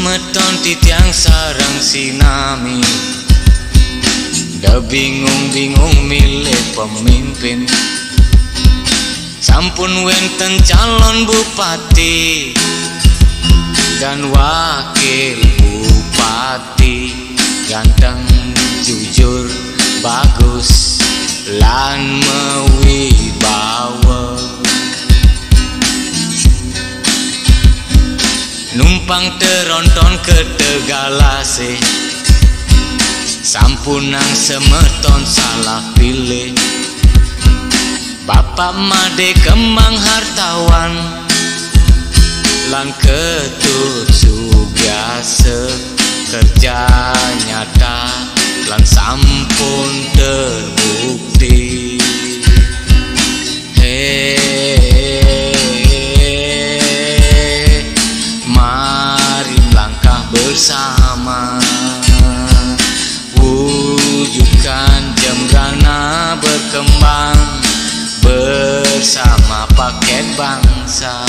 Semeton titiang sarang sinami, da bingung-bingung milih pemimpin. Sampun wenten calon bupati dan wakil bupati, ganteng, jujur, bagus, lan mewibawa. Numpang teronton ke Tegalase, sampunang semeton salah pilih. Bapak Made Kemang hartawan, lan Ketut Sugiase, kerja nyata lan sampun terbukti. Mari langkah bersama, wujudkan Jembrana berkembang bersama paket bangsa.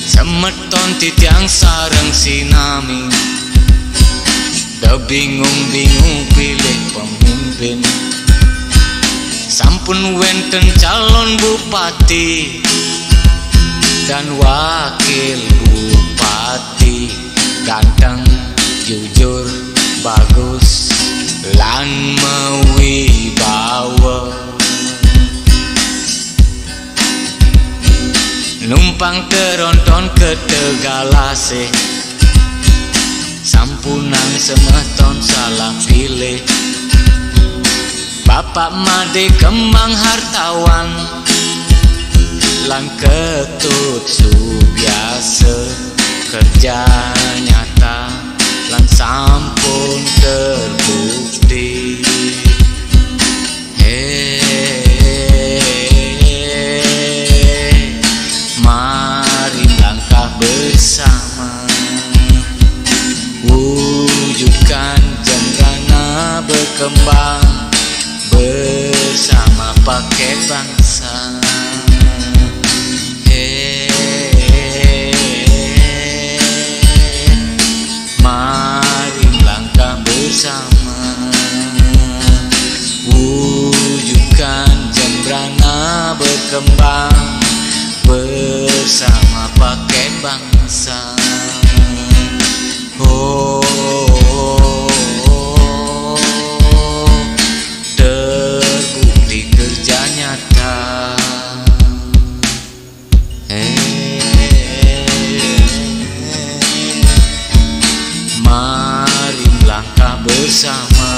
Semeton titiang sareng sinami, da bingung-bingung pilih pemimpin. Sampun wenten calon bupati dan wakil bupati, ganteng, jujur, bagus, lan mewibawa. Numpang teronton ke Tegalase, sampunang semeton salah pilih. Bapak Made Kemang hartawan, lan Ketut Sugiase, kerja nyata lan sampun terbukti. Mari langkah bersama, wujudkan Jembrana berkembang bersama paket bangsa. Mari langkah bersama, wujudkan Jembrana berkembang bersama paket bangsa. Terbukti kerja nyata. Mari langkah bersama,